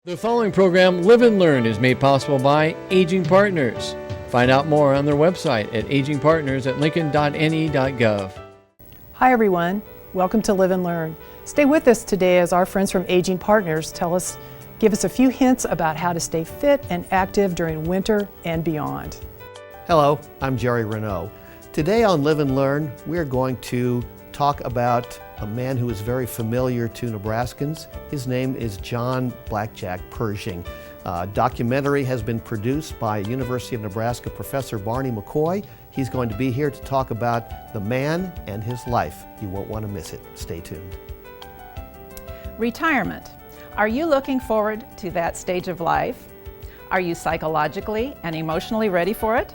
The following program, Live and Learn, is made possible by Aging Partners. Find out more on their website at agingpartners@lincoln.ne.gov. Hi everyone, welcome to Live and Learn. Stay with us today as our friends from Aging Partners give us a few hints about how to stay fit and active during winter and beyond. Hello, I'm Jerry Renault. Today on Live and Learn, we're going to talk about a man who is very familiar to Nebraskans. His name is John Blackjack Pershing. A documentary has been produced by University of Nebraska Professor Barney McCoy. He's going to be here to talk about the man and his life. You won't want to miss it. Stay tuned. Retirement. Are you looking forward to that stage of life? Are you psychologically and emotionally ready for it?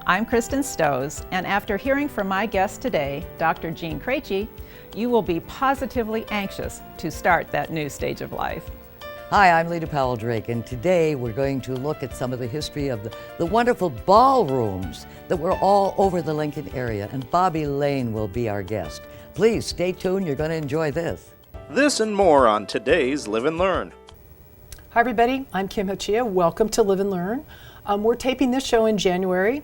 I'm Kristen Stoes, and after hearing from my guest today, Dr. Jean Krejci, you will be positively anxious to start that new stage of life. Hi, I'm Lita Powell Drake, and today we're going to look at some of the history of the wonderful ballrooms that were all over the Lincoln area, and Bobby Lane will be our guest. Please stay tuned, you're going to enjoy this. This and more on today's Live and Learn. Hi everybody, I'm Kim Hachia. Welcome to Live and Learn. We're taping this show in January,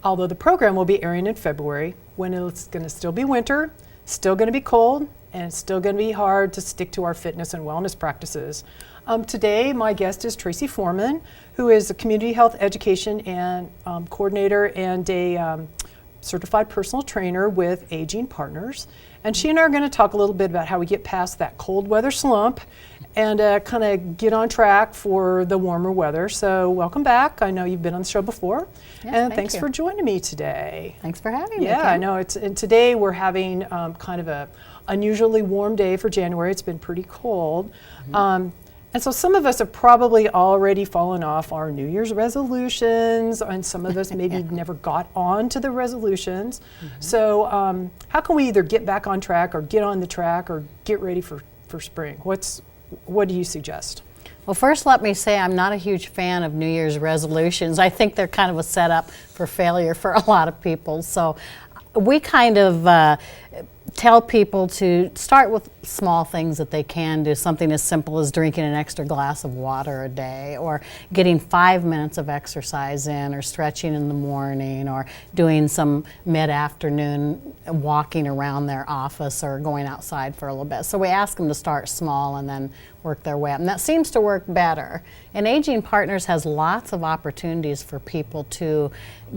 although the program will be airing in February when it's going to still be winter, still going to be cold, and it's still going to be hard to stick to our fitness and wellness practices. Today, my guest is Tracy Foreman, who is a community health education and coordinator and a certified personal trainer with Aging Partners. And she and I are going to talk a little bit about how we get past that cold weather slump and kind of get on track for the warmer weather. So welcome back. I know you've been on the show before. Yes, and thanks for joining me today. Thanks for having me. Yeah, Kim. I know. And today we're having kind of a unusually warm day for January. It's been pretty cold. Mm-hmm. And so some of us have probably already fallen off our New Year's resolutions, and some of us maybe never got on to the resolutions. Mm-hmm. So how can we either get back on track or get on the track or get ready for spring? What do you suggest? Well, first let me say I'm not a huge fan of New Year's resolutions. I think they're kind of a setup for failure for a lot of people. So we kind of tell people to start with small things that they can do, something as simple as drinking an extra glass of water a day, or getting 5 minutes of exercise in, or stretching in the morning, or doing some mid-afternoon walking around their office or going outside for a little bit. So we ask them to start small and then work their way up, and that seems to work better. And Aging Partners has lots of opportunities for people to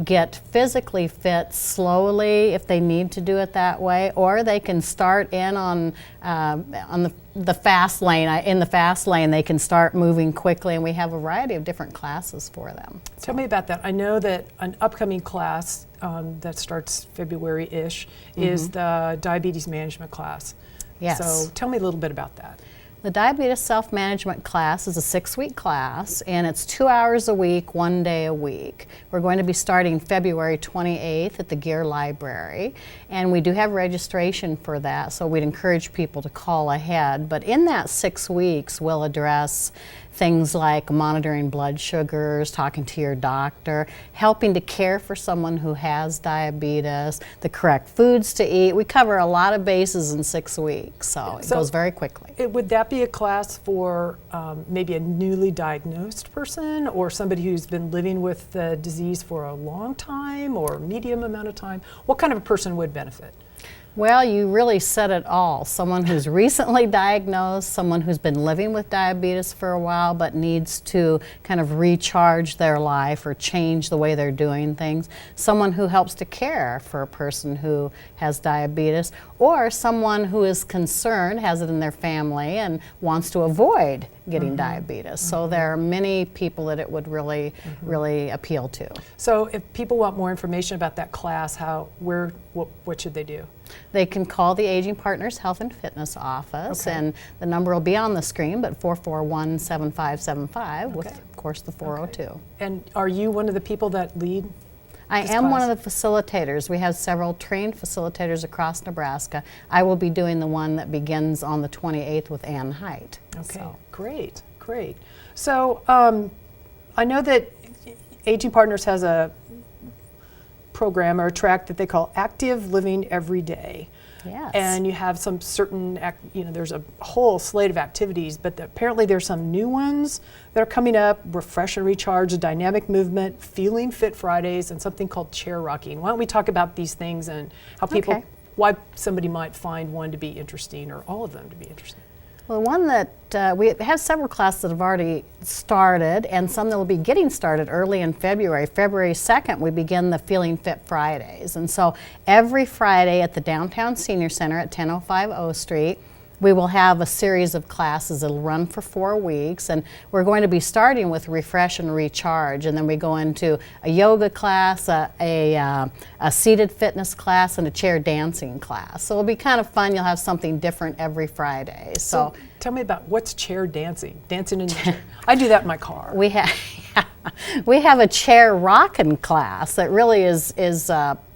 get physically fit slowly if they need to do it that way, or they can start in on the fast lane. In the fast lane, they can start moving quickly, and we have a variety of different classes for them. Tell me about that. I know that an upcoming class that starts February-ish is the diabetes management class. Yes. So tell me a little bit about that. The Diabetes Self-Management class is a 6-week class, and it's 2 hours a week, 1 day a week. We're going to be starting February 28th at the Gear Library, and we do have registration for that, so we'd encourage people to call ahead. But in that 6 weeks, we'll address things like monitoring blood sugars, talking to your doctor, helping to care for someone who has diabetes, the correct foods to eat. We cover a lot of bases in 6 weeks, so it goes very quickly. Would that be a class for maybe a newly diagnosed person or somebody who's been living with the disease for a long time or medium amount of time? What kind of a person would benefit? Well, you really said it all. Someone who's recently diagnosed, someone who's been living with diabetes for a while but needs to kind of recharge their life or change the way they're doing things, someone who helps to care for a person who has diabetes, or someone who is concerned, has it in their family, and wants to avoid getting diabetes. So there are many people that it would really, really appeal to. So if people want more information about that class, what should they do? They can call the Aging Partners Health and Fitness Office, and the number will be on the screen, but 441-7575 with, of course, the 402. Okay. And are you one of the people that lead? I am one of the facilitators. We have several trained facilitators across Nebraska. I will be doing the one that begins on the 28th with Ann Height. Okay, So. great. So I know that Aging Partners has a program or a track that they call Active Living Every Day. Yes. And you have some certain, there's a whole slate of activities, but apparently there's some new ones that are coming up: Refresh and Recharge, Dynamic Movement, Feeling Fit Fridays, and something called Chair Rocking. Why don't we talk about these things and how people, Okay. why somebody might find one to be interesting or all of them to be interesting? Well, one that we have several classes that have already started, and some that will be getting started early in February. February 2nd, we begin the Feeling Fit Fridays. And so every Friday at the Downtown Senior Center at 1005 O Street, we will have a series of classes. It'll run for 4 weeks, and we're going to be starting with Refresh and Recharge, and then we go into a yoga class, a seated fitness class, and a chair dancing class. So it'll be kind of fun. You'll have something different every Friday. So Tell me about what's chair dancing? Dancing in the chair. I do that in my car. we have we have a chair rockin' class that really is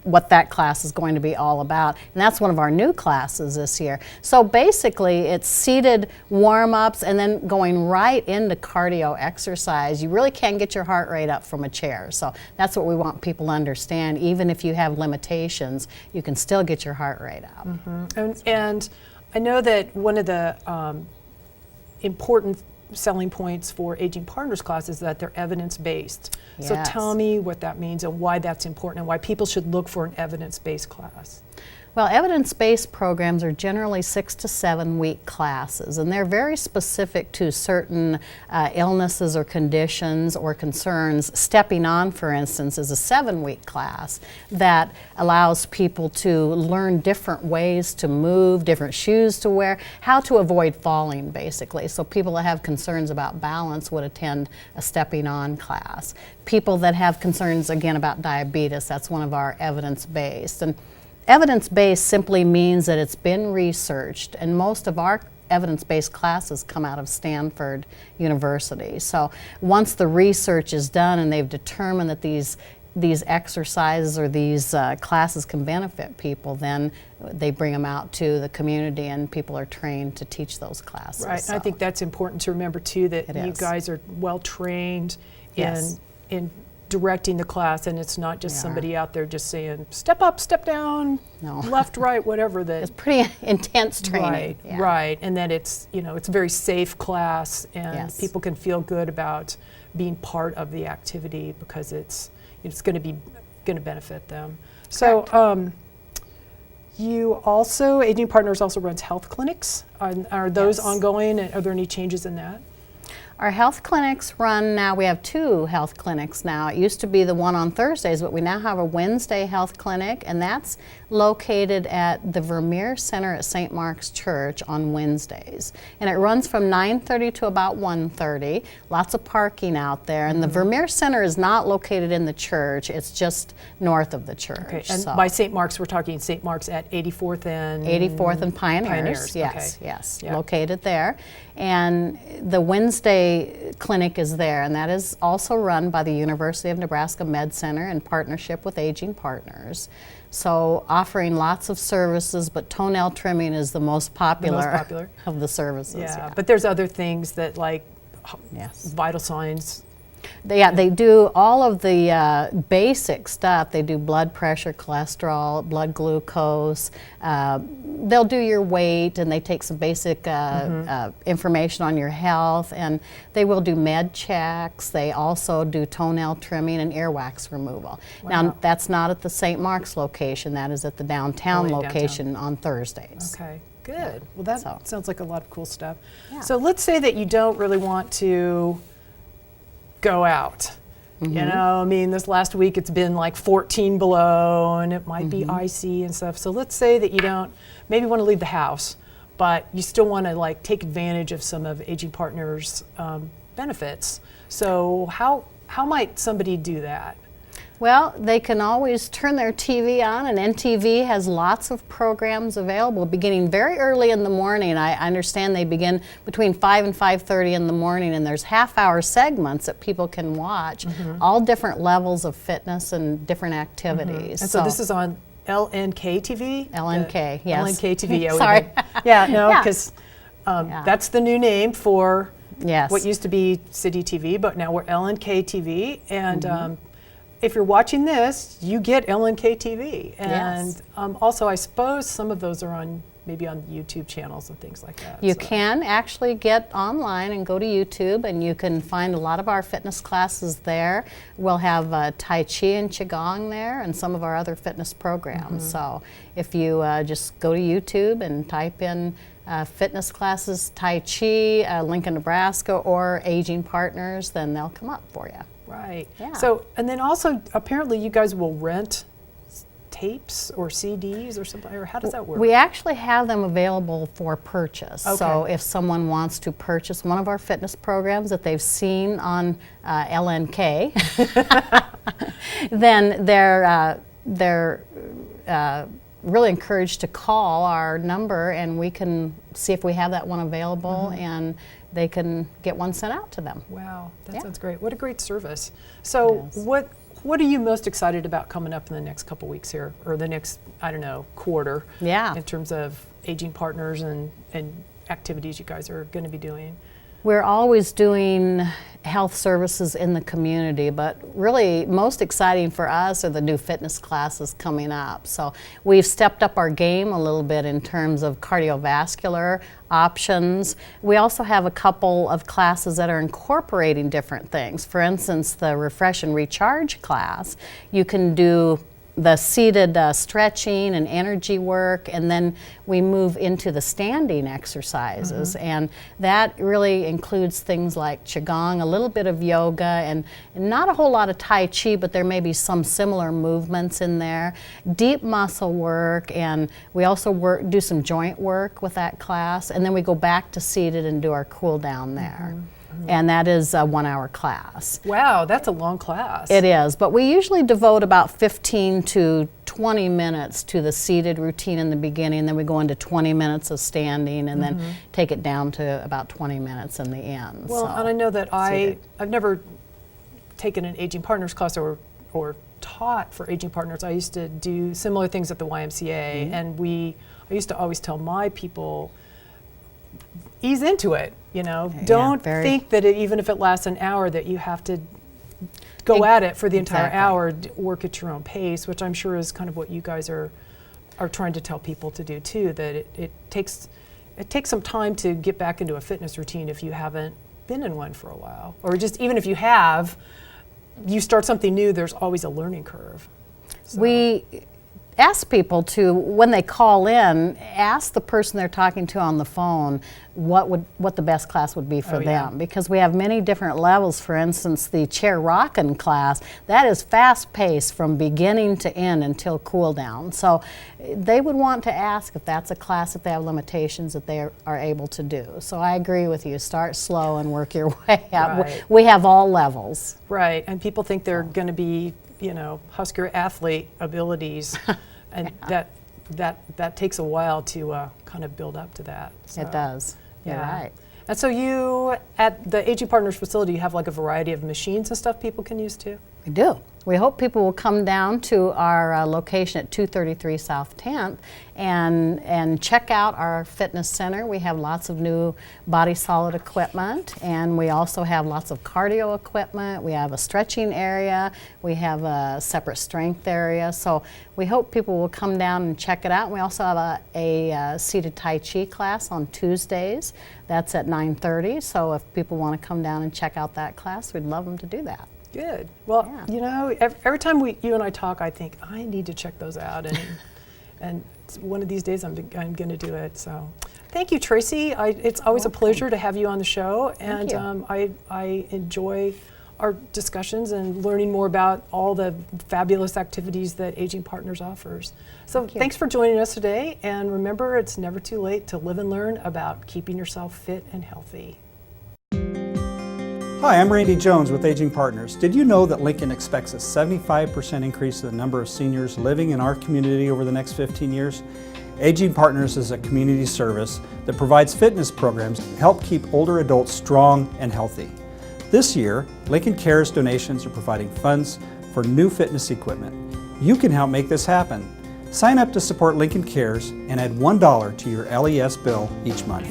what that class is going to be all about, and that's one of our new classes this year. So basically, it's seated warm-ups and then going right into cardio exercise. You really can get your heart rate up from a chair, so that's what we want people to understand. Even if you have limitations, you can still get your heart rate up. And I know that one of the important selling points for Aging Partners class is that they're evidence-based. So Yes. tell me what that means and why that's important and why people should look for an evidence-based class. Well, evidence-based programs are generally 6 to 7 week classes, and they're very specific to certain illnesses or conditions or concerns. Stepping On, for instance, is a 7-week class that allows people to learn different ways to move, different shoes to wear, how to avoid falling, basically. So people that have concerns about balance would attend a Stepping On class. People that have concerns, again, about diabetes, that's one of our evidence-based. And evidence-based simply means that it's been researched, and most of our evidence-based classes come out of Stanford University. So once the research is done and they've determined that these exercises or these classes can benefit people, then they bring them out to the community and people are trained to teach those classes. Right, and I think that's important to remember too, that It you is. guys are well trained Yes. in directing the class, and it's not just We are. somebody out there just saying, step up, step down, No. left, right, whatever. That It's pretty intense training. Right, Yeah. right, and that it's it's a very safe class, and Yes. people can feel good about being part of the activity because it's going to benefit them. So, you also, Aging Partners also runs health clinics. Are those Yes. ongoing? And are there any changes in that? Our health clinics run now, we have 2 health clinics now. It used to be the one on Thursdays, but we now have a Wednesday health clinic, and that's located at the Vermeer Center at St. Mark's Church on Wednesdays. And it runs from 9:30 to about 1:30. Lots of parking out there. And the Vermeer Center is not located in the church, it's just north of the church. Okay, and So by St. Mark's, we're talking St. Mark's at 84th and 84th and Pioneers, yes, okay. yes, Yeah. located there. And the Wednesday clinic is there, and that is also run by the University of Nebraska Med Center in partnership with Aging Partners. So offering lots of services, but toenail trimming is the most popular, popular. of the services. Yeah, but there's other things that like Yes. vital signs. They do all of the basic stuff. They do blood pressure, cholesterol, blood glucose. They'll do your weight, and they take some basic information on your health, and they will do med checks. They also do toenail trimming and earwax removal. Wow. Now, that's not at the St. Mark's location. That is at the downtown Only downtown. location on Thursdays. Okay, good. Well, that So- sounds like a lot of cool stuff. Yeah. So let's say that you don't really want to go out. You know, I mean, this last week it's been like 14 below and it might be icy and stuff. So let's say that you don't maybe want to leave the house, but you still want to like take advantage of some of Aging Partners benefits. So how might somebody do that? Well, they can always turn their TV on, and NTV has lots of programs available beginning very early in the morning. I understand they begin between 5 and 5:30 in the morning, and there's half-hour segments that people can watch, all different levels of fitness and different activities. And so this is on LNK TV? LNK, yes. LNK TV. Yeah, Sorry. Yeah, no, Yeah. because Yeah. that's the new name for Yes. what used to be City TV, but now we're LNK TV. And if you're watching this, you get LNK TV. And Yes. Also, I suppose some of those are on maybe on YouTube channels and things like that. You so. can actually get online and go to YouTube, and you can find a lot of our fitness classes there. We'll have Tai Chi and Qigong there and some of our other fitness programs. So if you just go to YouTube and type in fitness classes, Tai Chi, Lincoln, Nebraska, or Aging Partners, then they'll come up for you. Right. Yeah. So, and then also, apparently you guys will rent tapes or CDs or something, or how does that work? We actually have them available for purchase. So Okay. if someone wants to purchase one of our fitness programs that they've seen on LNK, then they're really encouraged to call our number, and we can see if we have that one available, and they can get one sent out to them. Wow, that Yeah. sounds great. What a great service. So Yes. what are you most excited about coming up in the next couple weeks here, or the next, I don't know, quarter? Yeah. In terms of Aging Partners and activities you guys are going to be doing? We're always doing health services in the community, but really most exciting for us are the new fitness classes coming up. So we've stepped up our game a little bit in terms of cardiovascular options. We also have a couple of classes that are incorporating different things. For instance, the Refresh and Recharge class, you can do the seated stretching and energy work, and then we move into the standing exercises, and that really includes things like Qigong, a little bit of yoga, and not a whole lot of Tai Chi, but there may be some similar movements in there, deep muscle work, and we also do some joint work with that class, and then we go back to seated and do our cool down there. And that is a 1-hour class. Wow, that's a long class. It is, but we usually devote about 15 to 20 minutes to the seated routine in the beginning, then we go into 20 minutes of standing, and then take it down to about 20 minutes in the end. Well, so. and I know that seated. I've never taken an Aging Partners class or taught for Aging Partners. I used to do similar things at the YMCA, and I used to always tell my people, ease into it, you know. Don't very- think that even if it lasts an hour that you have to go at it for the entire Exactly. hour, work at your own pace, which I'm sure is kind of what you guys are trying to tell people to do too, that it takes some time to get back into a fitness routine if you haven't been in one for a while. Or just even if you have, you start something new, there's always a learning curve. So- We ask people to, when they call in, ask the person they're talking to on the phone what the best class would be for Oh, yeah. them, because we have many different levels. For instance, the chair rockin' class, that is fast paced from beginning to end until cool down. So they would want to ask if that's a class, if they have limitations that they are able to do. So I agree with you, start slow and work your way up. Right. We have all levels. Right, and people think they're going to be, you know, Husker athlete abilities, and that takes a while to kind of build up to that. So, It does. You're yeah. right. And so you, at the Aging Partners facility, you have like a variety of machines and stuff people can use too? We do. We hope people will come down to our location at 233 South 10th and check out our fitness center. We have lots of new body solid equipment, and we also have lots of cardio equipment. We have a stretching area. We have a separate strength area. So we hope people will come down and check it out. We also have a seated Tai Chi class on Tuesdays. That's at 9:30. So if people want to come down and check out that class, we'd love them to do that. Good. Well, Yeah. you know, every time you and I talk, I think I need to check those out, and one of these days I'm going to do it. So, thank you, Tracy. It's always a pleasure to have you on the show, and you. I enjoy our discussions and learning more about all the fabulous activities that Aging Partners offers. So, Thank you. thanks for joining us today, and remember, it's never too late to live and learn about keeping yourself fit and healthy. Hi, I'm Randy Jones with Aging Partners. Did you know that Lincoln expects a 75% increase in the number of seniors living in our community over the next 15 years? Aging Partners is a community service that provides fitness programs to help keep older adults strong and healthy. This year, Lincoln Cares donations are providing funds for new fitness equipment. You can help make this happen. Sign up to support Lincoln Cares and add $1 to your LES bill each month.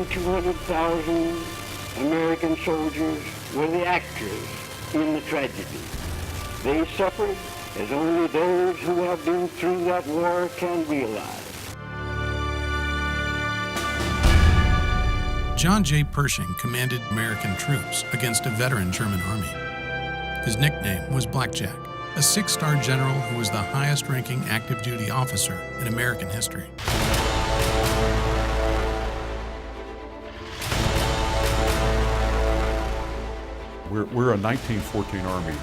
than 200,000 American soldiers were the actors in the tragedy. They suffered as only those who have been through that war can realize. John J. Pershing commanded American troops against a veteran German army. His nickname was Blackjack, a 6-star general who was the highest-ranking active-duty officer in American history. We're a 1914 Army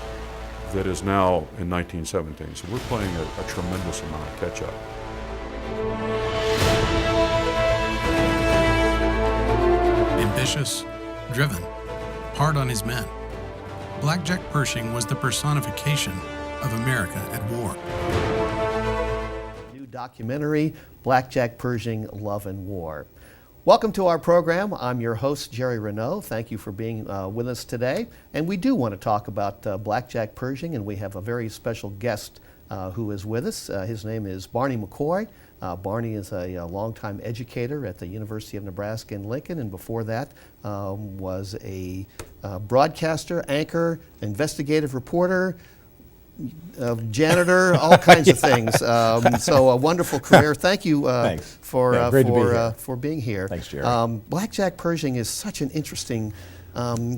that is now in 1917, so we're playing a tremendous amount of catch-up. Ambitious, driven, hard on his men, Blackjack Pershing was the personification of America at war. New documentary, Blackjack Pershing, Love and War. Welcome to our program. I'm your host, Jerry Renaud. Thank you for being with us today. And we do want to talk about Blackjack Pershing, and we have a very special guest who is with us. His name is Barney McCoy. Barney is a longtime educator at the University of Nebraska in Lincoln, and before that was a broadcaster, anchor, investigative reporter, janitor, all kinds of things. So a wonderful career. Thank you for being here. Thanks, Jerry. Blackjack Pershing is such an interesting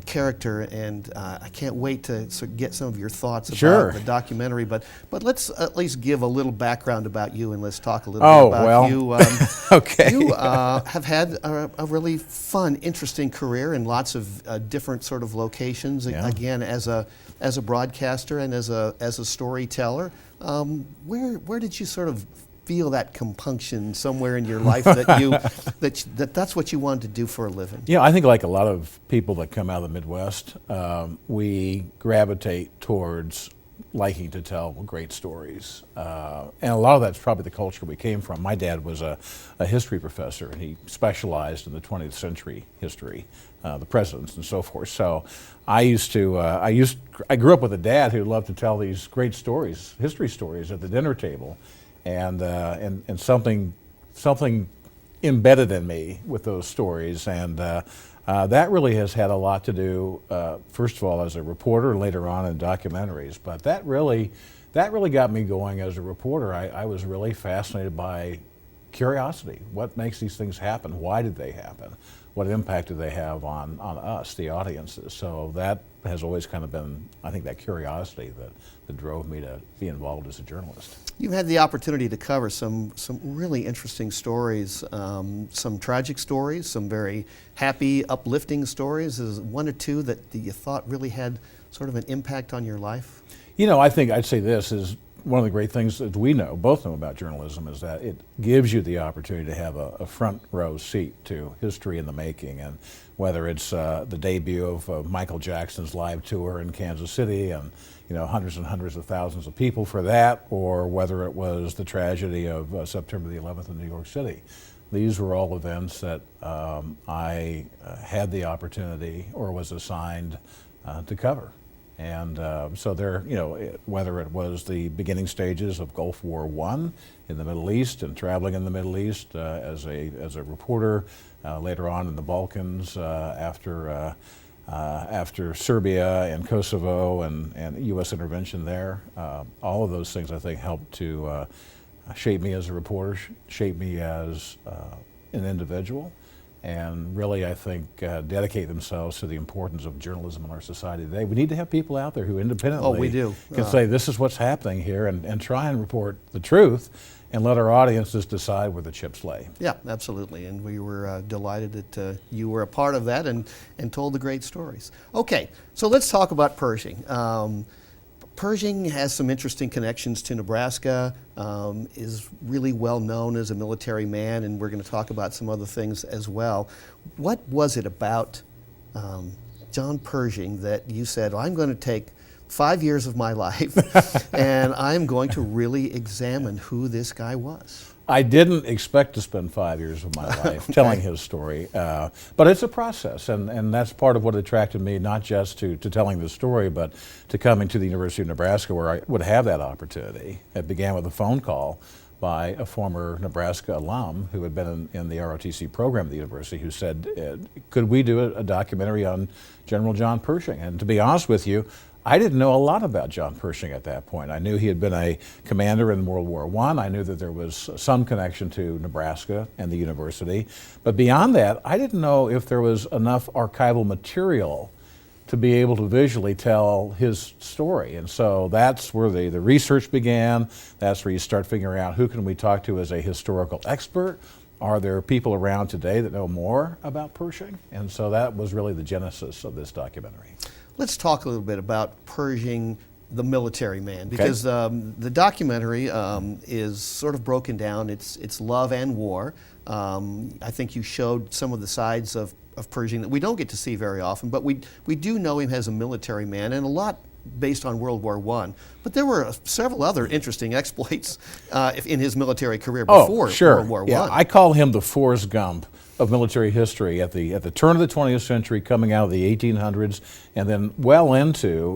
character, and I can't wait to get some of your thoughts about the documentary. But let's at least give a little background about you, and let's talk a little bit about you. Okay. You have had a really fun, interesting career in lots of different sort of locations. Yeah. Again, as a broadcaster and as a storyteller. Where did you sort of feel that compunction somewhere in your life that you that's what you wanted to do for a living? Yeah, I think like a lot of people that come out of the Midwest, we gravitate towards liking to tell great stories. And a lot of that's probably the culture we came from. My dad was a history professor, and he specialized in the 20th century history, the presidents and so forth. So I grew up with a dad who loved to tell these great stories, history stories at the dinner table. And something embedded in me with those stories, and that really has had a lot to do, first of all, as a reporter, later on in documentaries. But that really got me going as a reporter. I was really fascinated by curiosity. What makes these things happen? Why did they happen? What impact do they have on us, the audiences? So that has always kind of been, I think, that curiosity that drove me to be involved as a journalist. You've had the opportunity to cover some really interesting stories, some tragic stories, some very happy, uplifting stories. Is one or two that you thought really had sort of an impact on your life? You know, I think I'd say this is one of the great things that we both know about journalism, is that it gives you the opportunity to have a front row seat to history in the making. And whether it's the debut of Michael Jackson's live tour in Kansas City, and hundreds and hundreds of thousands of people for that, or whether it was the tragedy of September the 11th in New York City. These were all events that I had the opportunity or was assigned to cover. And so there, whether it was the beginning stages of Gulf War I in the Middle East, and traveling in the Middle East as a reporter, later on in the Balkans, after Serbia and Kosovo and U.S. intervention there, all of those things I think helped to shape me as a reporter, shape me as an individual, and really, I think, dedicate themselves to the importance of journalism in our society today. We need to have people out there who independently can say, this is what's happening here, and try and report the truth, and let our audiences decide where the chips lay. Yeah, absolutely, and we were delighted that you were a part of that and told the great stories. Okay, so let's talk about Pershing. Pershing has some interesting connections to Nebraska, is really well known as a military man, and we're going to talk about some other things as well. What was it about John Pershing that you said, I'm going to take 5 years of my life and I'm going to really examine who this guy was? I didn't expect to spend 5 years of my life telling his story, but it's a process, and that's part of what attracted me, not just to telling the story, but to coming to the University of Nebraska, where I would have that opportunity. It began with a phone call by a former Nebraska alum who had been in the ROTC program at the university, who said, could we do a documentary on General John Pershing? And to be honest with you, I didn't know a lot about John Pershing at that point. I knew he had been a commander in World War I. I knew that there was some connection to Nebraska and the university. But beyond that, I didn't know if there was enough archival material to be able to visually tell his story. And so that's where the research began. That's where you start figuring out who can we talk to as a historical expert. Are there people around today that know more about Pershing? And so that was really the genesis of this documentary. Let's talk a little bit about Pershing, the military man, because the documentary is sort of broken down. It's love and war. I think you showed some of the sides of Pershing that we don't get to see very often, but we do know him as a military man, and a lot based on World War I. But there were several other interesting exploits in his military career before World War I. I call him the Forrest Gump of military history at the turn of the 20th century, coming out of the 1800s, and then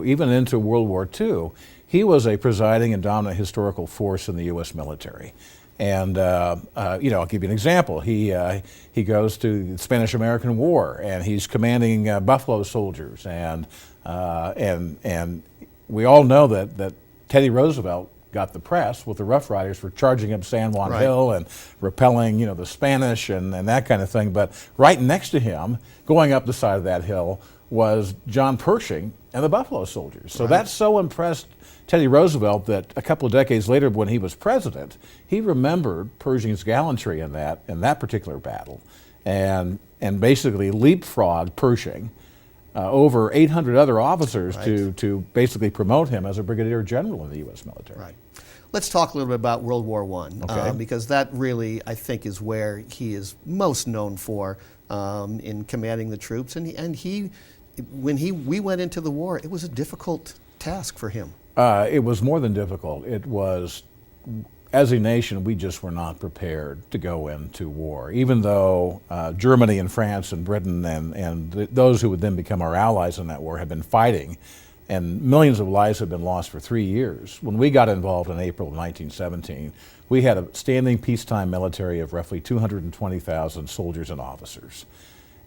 even into World War II. He was a presiding and dominant historical force in the U.S. military. And I'll give you an example. He goes to the Spanish-American War, and he's commanding Buffalo soldiers, and we all know that Teddy Roosevelt got the press with the Rough Riders for charging up San Juan Hill and repelling, the Spanish and that kind of thing. But right next to him, going up the side of that hill, was John Pershing and the Buffalo Soldiers. So that so impressed Teddy Roosevelt that a couple of decades later, when he was president, he remembered Pershing's gallantry in that particular battle, and basically leapfrogged Pershing over 800 other officers to basically promote him as a brigadier general in the U.S. military. Right. Let's talk a little bit about World War I, because that really, I think, is where he is most known for in commanding the troops. And when we went into the war, it was a difficult task for him. It was more than difficult. It was, as a nation, we just were not prepared to go into war. Even though Germany and France and Britain and those who would then become our allies in that war had been fighting, and millions of lives had been lost for 3 years. When we got involved in April of 1917, we had a standing peacetime military of roughly 220,000 soldiers and officers.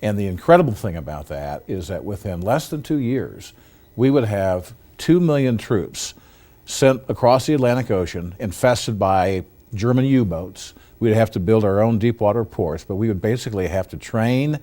And the incredible thing about that is that within less than 2 years, we would have 2 million troops sent across the Atlantic Ocean, infested by German U-boats. We'd have to build our own deep water ports, but we would basically have to train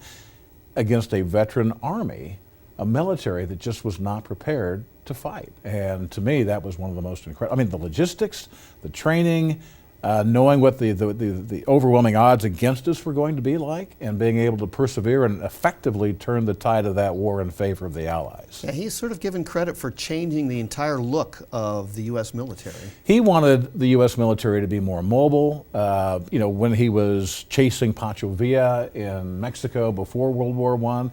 against a veteran army, a military that just was not prepared to fight. And to me, that was one of the most incredible. I mean, the logistics, the training, knowing what the overwhelming odds against us were going to be like, and being able to persevere and effectively turn the tide of that war in favor of the Allies. Yeah, he's sort of given credit for changing the entire look of the U.S. military. He wanted the U.S. military to be more mobile. When he was chasing Pancho Villa in Mexico before World War I,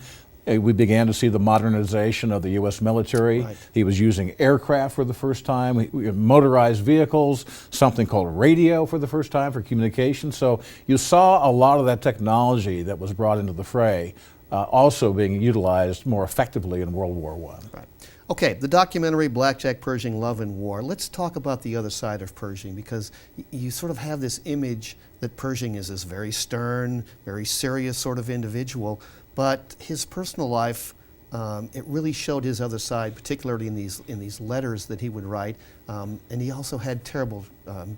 we began to see the modernization of the U.S. military. Right. He was using aircraft for the first time, motorized vehicles, something called radio for the first time for communication. So you saw a lot of that technology that was brought into the fray also being utilized more effectively in World War I. Right. Okay, the documentary Blackjack Pershing, Love and War. Let's talk about the other side of Pershing, because you sort of have this image that Pershing is this very stern, very serious sort of individual. But his personal life, it really showed his other side, particularly in these letters that he would write. And he also had terrible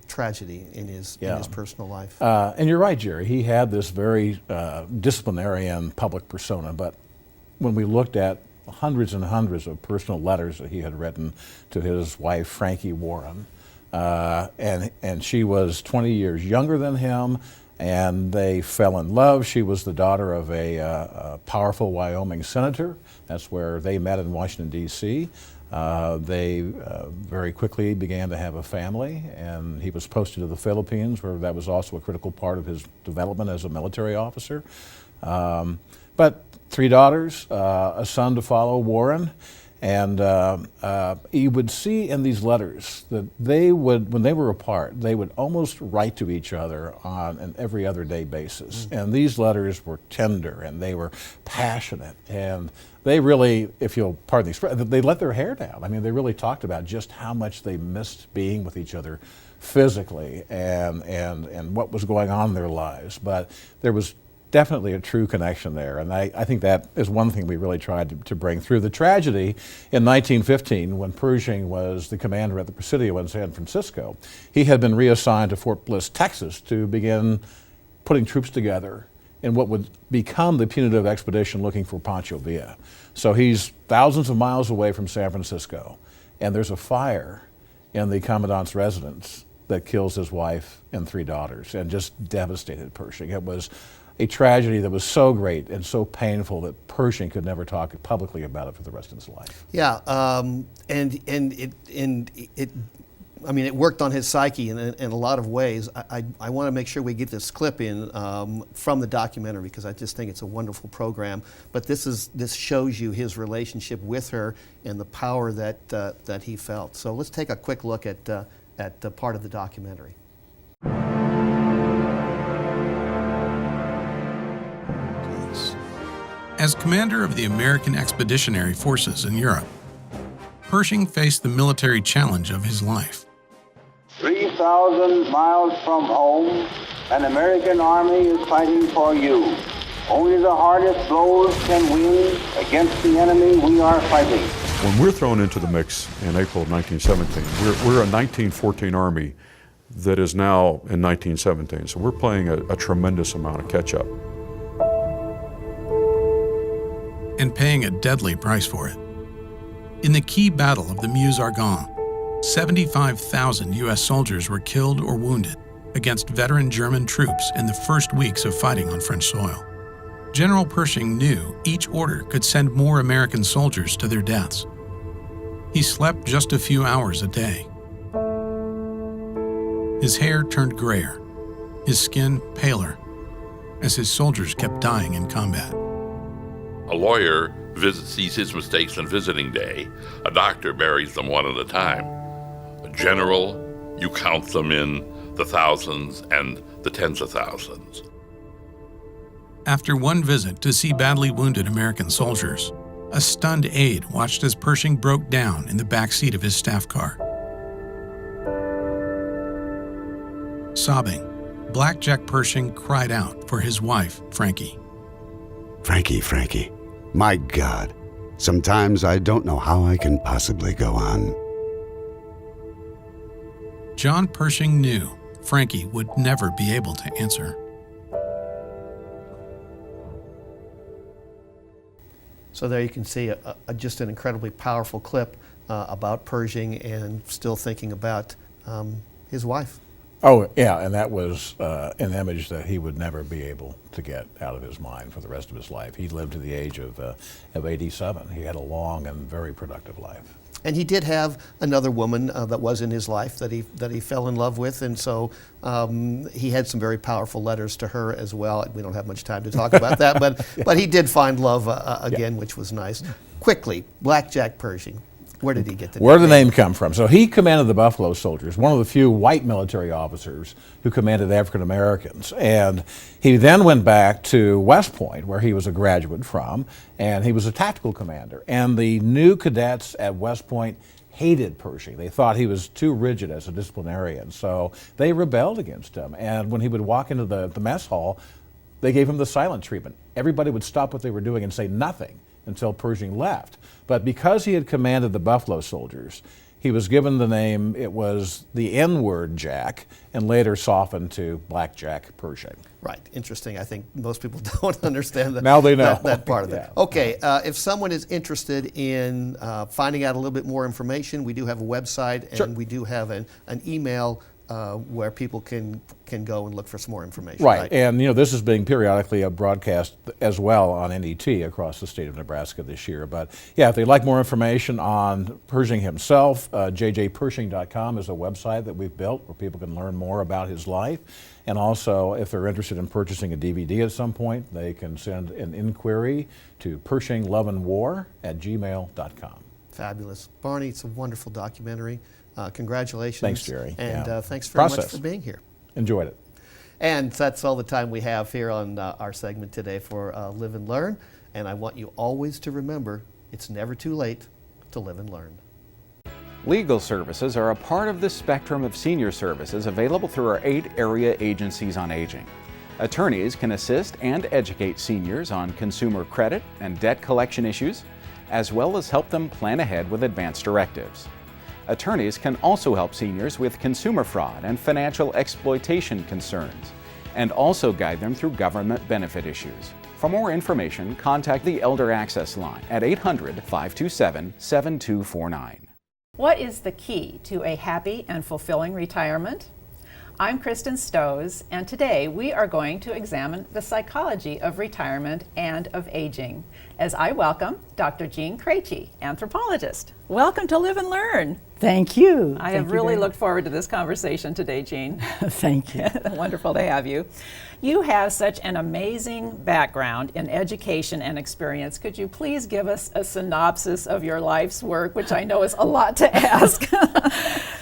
tragedy in his personal life. And you're right, Jerry. He had this very disciplinarian public persona. But when we looked at hundreds and hundreds of personal letters that he had written to his wife, Frankie Warren, and she was 20 years younger than him, and they fell in love. She was the daughter of a powerful Wyoming senator. That's where they met in Washington, D.C. They very quickly began to have a family, and he was posted to the Philippines, where that was also a critical part of his development as a military officer. But 3 daughters, a son to follow, Warren. And you would see in these letters that they would, when they were apart, they would almost write to each other on an every other day basis. And these letters were tender, and they were passionate, and they really, if you'll pardon the expression, they let their hair down. I mean, they really talked about just how much they missed being with each other physically and what was going on in their lives. But there was definitely a true connection there, and I think that is one thing we really tried to bring through. The tragedy in 1915, when Pershing was the commander at the Presidio in San Francisco, he had been reassigned to Fort Bliss, Texas, to begin putting troops together in what would become the punitive expedition looking for Pancho Villa. So he's thousands of miles away from San Francisco, and there's a fire in the commandant's residence that kills his wife and 3 daughters and just devastated Pershing. It was a tragedy that was so great and so painful that Pershing could never talk publicly about it for the rest of his life. Yeah, and it I mean, it worked on his psyche in a lot of ways. I want to make sure we get this clip in from the documentary, because I just think it's a wonderful program. But this shows you his relationship with her and the power that he felt. So let's take a quick look at part of the documentary. As commander of the American Expeditionary Forces in Europe, Pershing faced the military challenge of his life. 3,000 miles from home, an American army is fighting for you. Only the hardest blows can win against the enemy we are fighting. When we're thrown into the mix in April of 1917, we're a 1914 Army that is now in 1917, so we're playing a tremendous amount of catch-up. And paying a deadly price for it. In the key battle of the Meuse-Argonne, 75,000 U.S. soldiers were killed or wounded against veteran German troops in the first weeks of fighting on French soil. General Pershing knew each order could send more American soldiers to their deaths. He slept just a few hours a day. His hair turned grayer, his skin paler, as his soldiers kept dying in combat. A lawyer sees his mistakes on visiting day. A doctor buries them one at a time. A general, you count them in the thousands and the tens of thousands. After one visit to see badly wounded American soldiers, a stunned aide watched as Pershing broke down in the back seat of his staff car. Sobbing, Black Jack Pershing cried out for his wife, Frankie. Frankie, my God, sometimes I don't know how I can possibly go on. John Pershing knew Frankie would never be able to answer. So there you can see just an incredibly powerful clip about Pershing and still thinking about his wife. Oh, yeah, and that was an image that he would never be able to get out of his mind for the rest of his life. He lived to the age of 87. He had a long and very productive life. And he did have another woman that was in his life that he fell in love with, and so he had some very powerful letters to her as well. We don't have much time to talk about that, but he did find love again, which was nice. Quickly, Black Jack Pershing. Where did he get the name? Where did the name come from? So he commanded the Buffalo Soldiers, one of the few white military officers who commanded African Americans. And he then went back to West Point, where he was a graduate from, and he was a tactical commander. And the new cadets at West Point hated Pershing. They thought he was too rigid as a disciplinarian, so they rebelled against him. And when he would walk into the mess hall, they gave him the silent treatment. Everybody would stop what they were doing and say nothing until Pershing left. But because he had commanded the Buffalo Soldiers, he was given the name, it was the N-word Jack, and later softened to Black Jack Pershing. Right, interesting. I think most people don't understand now they know. that part of it. Yeah. Okay, if someone is interested in finding out a little bit more information, we do have a website, and Sure. we do have an email where people can go and look for some more information. Right, and this is being periodically broadcast as well on NET across the state of Nebraska this year. But yeah, if they'd like more information on Pershing himself, jjpershing.com is a website that we've built where people can learn more about his life. And also, if they're interested in purchasing a DVD at some point, they can send an inquiry to pershingloveandwar@gmail.com. Fabulous. Barney, it's a wonderful documentary. Congratulations. Thanks, Jerry. And Yeah. thanks very much Process. for being here. Enjoyed it. And that's all the time we have here on our segment today for Live and Learn. And I want you always to remember, it's never too late to live and learn. Legal services are a part of the spectrum of senior services available through our 8 area agencies on aging. Attorneys can assist and educate seniors on consumer credit and debt collection issues, as well as help them plan ahead with advance directives. Attorneys can also help seniors with consumer fraud and financial exploitation concerns, and also guide them through government benefit issues. For more information, contact the Elder Access Line at 800-527-7249. What is the key to a happy and fulfilling retirement? I'm Kristen Stoes, and today we are going to examine the psychology of retirement and of aging, as I welcome Dr. Jean Krejci, anthropologist. Welcome to Live and Learn. Thank you. I have really looked forward to this conversation today, Jean. Thank you. Wonderful to have you. You have such an amazing background in education and experience. Could you please give us a synopsis of your life's work, which I know is a lot to ask?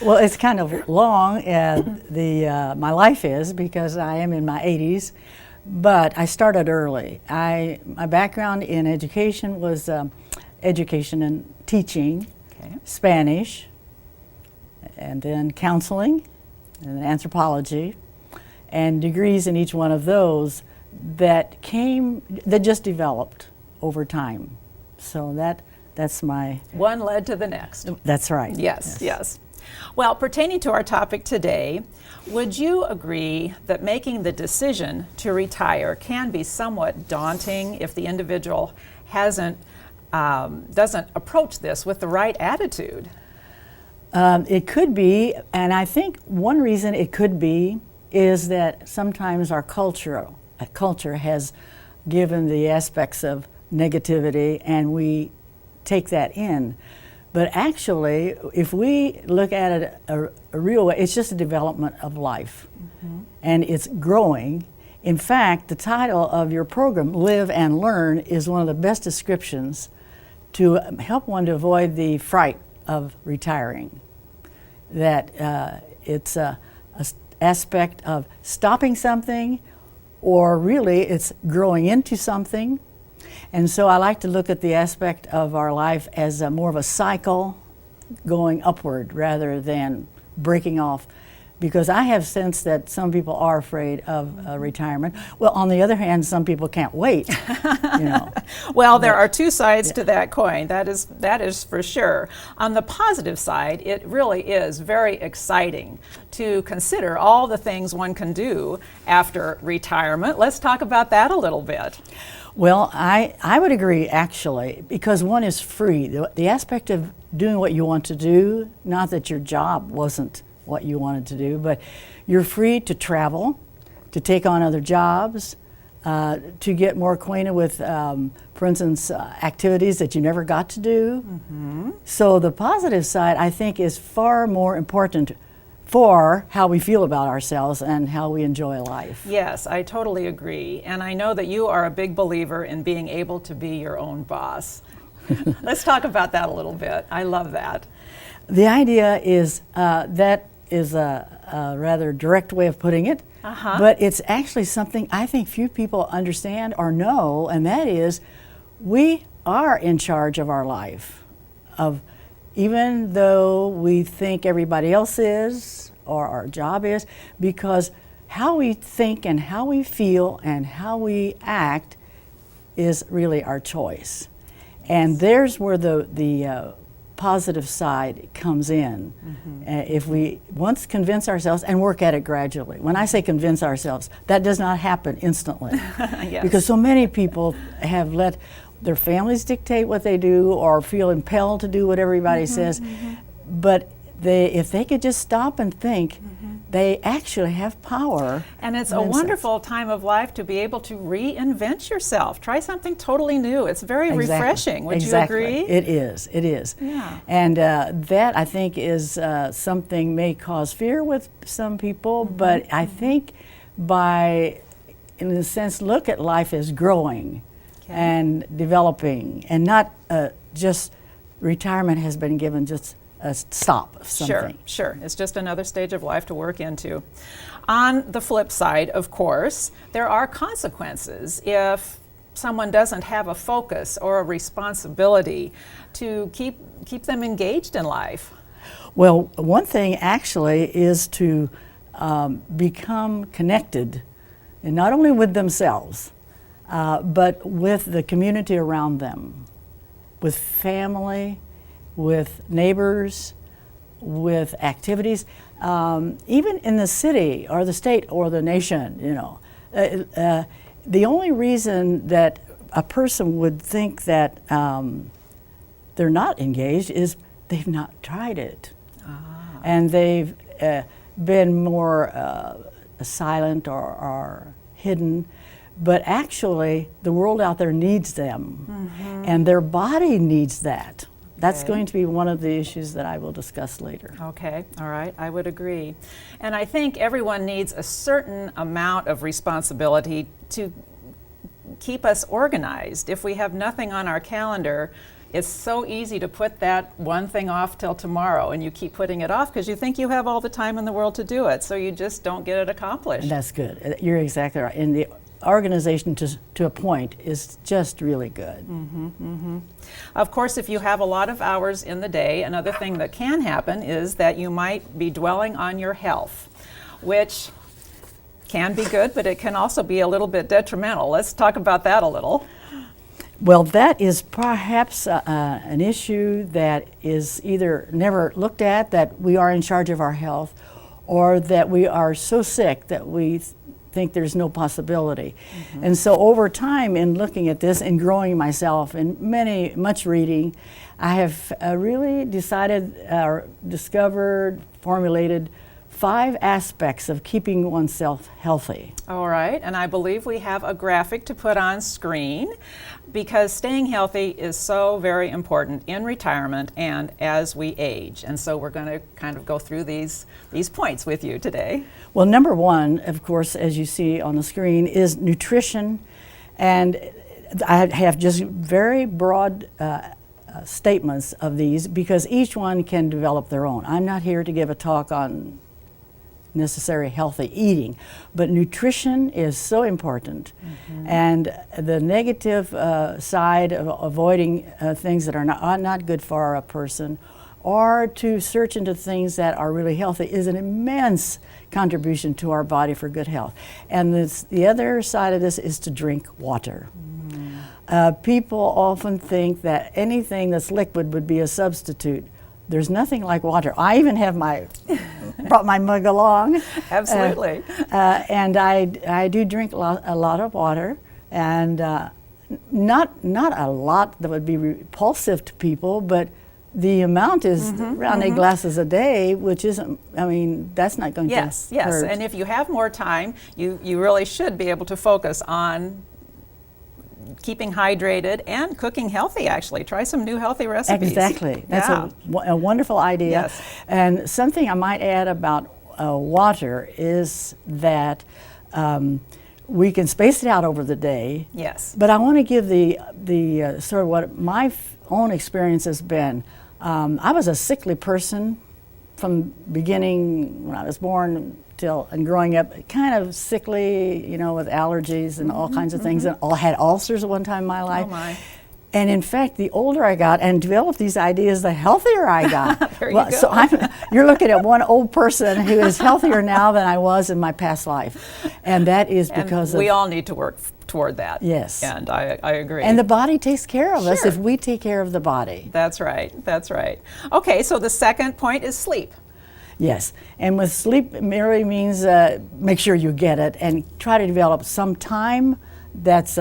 Well, it's kind of long, my life is, because I am in my 80s, but I started early. My background in education was education and teaching, Spanish, and then counseling, and then anthropology, and degrees in each one of those that just developed over time. So that's my... One led to the next. That's right. Yes. Well, pertaining to our topic today, would you agree that making the decision to retire can be somewhat daunting if the individual doesn't approach this with the right attitude? It could be, and I think one reason it could be is that sometimes our culture has given the aspects of negativity, and we take that in. But actually, if we look at it a real way, it's just a development of life, and it's growing. In fact, the title of your program, Live and Learn, is one of the best descriptions to help one to avoid the fright of retiring. That it's a aspect of stopping something, or really it's growing into something. And so I like to look at the aspect of our life as more of a cycle going upward rather than breaking off, because I have sensed that some people are afraid of retirement. Well, on the other hand, some people can't wait. Well, there are two sides to that coin. That is for sure. On the positive side, it really is very exciting to consider all the things one can do after retirement. Let's talk about that a little bit. Well, I would agree, actually, because one is free. The aspect of doing what you want to do, not that your job wasn't what you wanted to do, but you're free to travel, to take on other jobs, to get more acquainted with, for instance, activities that you never got to do. So the positive side, I think, is far more important for how we feel about ourselves and how we enjoy life. Yes, I totally agree. And I know that you are a big believer in being able to be your own boss. Let's talk about that a little bit. I love that. The idea is that is a rather direct way of putting it, but it's actually something I think few people understand or know, and that is we are in charge of our life. Even though we think everybody else is, or our job is, because how we think and how we feel and how we act is really our choice. And there's where the positive side comes in. If we once convince ourselves and work at it gradually. When I say convince ourselves, that does not happen instantly. Because so many people have let their families dictate what they do or feel impelled to do what everybody says. But if they could just stop and think, they actually have power. And it's a wonderful time of life to be able to reinvent yourself. Try something totally new. It's very refreshing. Would you agree? It is. Yeah. And that, I think, is something may cause fear with some people, but I think in a sense, look at life as growing and developing, and not just retirement has been given just a stop of something. Sure. It's just another stage of life to work into. On the flip side, of course, there are consequences if someone doesn't have a focus or a responsibility to keep them engaged in life? Well, one thing actually is to become connected, and not only with themselves, but with the community around them, with family, with neighbors, with activities, even in the city or the state or the nation, you know. The only reason that a person would think that they're not engaged is they've not tried it. And they've been more silent or hidden. But actually, the world out there needs them, and their body needs that. That's going to be one of the issues that I will discuss later. Okay, all right, I would agree. And I think everyone needs a certain amount of responsibility to keep us organized. If we have nothing on our calendar, it's so easy to put that one thing off till tomorrow, and you keep putting it off because you think you have all the time in the world to do it, so you just don't get it accomplished. That's good. You're exactly right. And the organization to a point is just really good. Of course, if you have a lot of hours in the day, another thing that can happen is that you might be dwelling on your health, which can be good, but it can also be a little bit detrimental. Let's talk about that a little. Well, that is perhaps an issue that is either never looked at, that we are in charge of our health, or that we are so sick that we think there's no possibility. And so over time, in looking at this and growing myself and much reading, I have really decided, discovered, formulated 5 aspects of keeping oneself healthy. All right, and I believe we have a graphic to put on screen because staying healthy is so very important in retirement and as we age. And so we're going to kind of go through these points with you today. Well, number 1, of course, as you see on the screen, is nutrition. And I have just very broad statements of these because each one can develop their own. I'm not here to give a talk on necessary healthy eating, but nutrition is so important. And the negative side of avoiding things that are not good for a person, or to search into things that are really healthy, is an immense contribution to our body for good health. And the other side of this is to drink water. People often think that anything that's liquid would be a substitute. There's nothing like water. I even have brought my mug along. Absolutely. And I do drink a lot of water, and not a lot that would be repulsive to people, but the amount is around 8 glasses a day, which isn't, I mean, that's not going to hurt. Yes, and if you have more time, you really should be able to focus on keeping hydrated and cooking healthy, actually. Try some new healthy recipes. Exactly. That's a wonderful idea. Yes. And something I might add about water is that we can space it out over the day. Yes. But I want to give the sort of what my own experience has been. I was a sickly person from beginning when I was born and growing up, kind of sickly, you know, with allergies and all kinds of things, and had ulcers at one time in my life. Oh my. And in fact, the older I got and developed these ideas, the healthier I got. There you go. So you're looking at one old person who is healthier now than I was in my past life. And that is because we all need to work toward that. Yes. And I agree. And the body takes care of us if we take care of the body. That's right. That's right. Okay, so the second point is sleep. Yes, and with sleep merely means make sure you get it and try to develop some time that's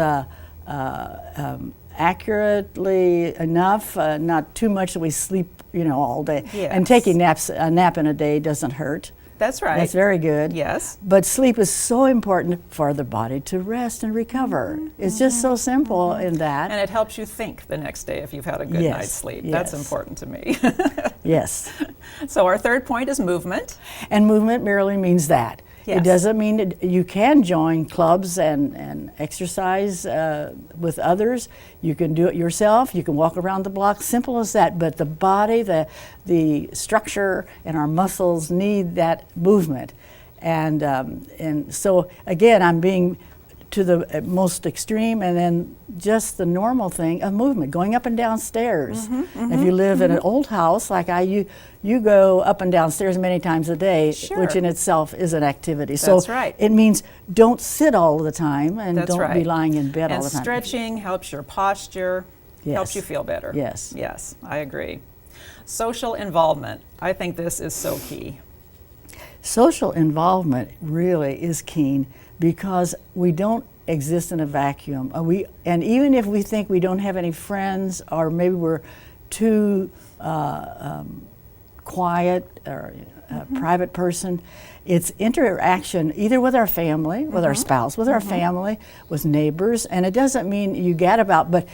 accurately enough, not too much that we sleep, you know, all day. Yes. And taking a nap in a day doesn't hurt. That's right. That's very good. Yes. But sleep is so important for the body to rest and recover. It's just so simple in that. And it helps you think the next day if you've had a good night's sleep. That's important to me. Yes. So our third point is movement. And movement merely means that. Yes. It doesn't mean that you can join clubs and exercise with others. You can do it yourself. You can walk around the block. Simple as that. But the body, the structure, and our muscles need that movement. And so again, I'm being to the most extreme, and then just the normal thing of movement, going up and down stairs. If you live in an old house like you go up and down stairs many times a day, which in itself is an activity. That's so right. it means don't sit all the time and That's don't right. be lying in bed all And the time. stretching helps your posture, helps Yes. you feel better. Yes. Yes, I agree. Social involvement. I think this is so key. Social involvement really is keen because we don't exist in a vacuum. And even if we think we don't have any friends, or maybe we're too quiet or a private person, it's interaction either with our family, with our spouse, with our family, with neighbors, and it doesn't mean you gadabout, but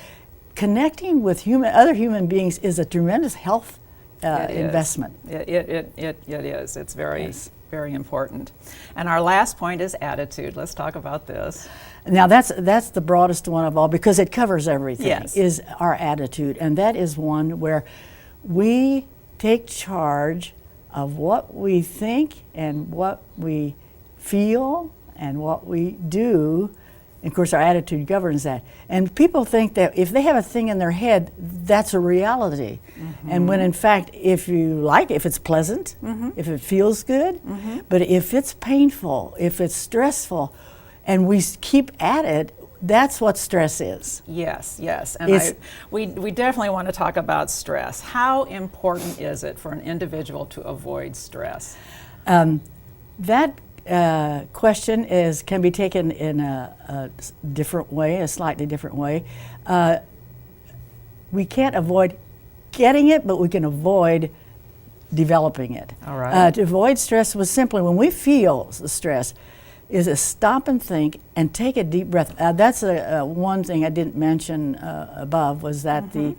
connecting with other human beings is a tremendous health investment. It is. It's very, very important. And our last point is attitude. Let's talk about this. Now that's the broadest one of all because it covers everything, Yes. is our attitude. And that is one where we take charge of what we think and what we feel and what we do. And of course, our attitude governs that. And people think that if they have a thing in their head, that's a reality. And when in fact, if you like, if it's pleasant, if it feels good, but if it's painful, if it's stressful, and we keep at it, that's what stress is. Yes, yes. And we definitely want to talk about stress. How important is it for an individual to avoid stress? That question can be taken in a different way, a slightly different way. We can't avoid getting it, but we can avoid developing it. All right. To avoid stress was simply when we feel the stress, is to stop and think and take a deep breath. That's one thing I didn't mention above was that the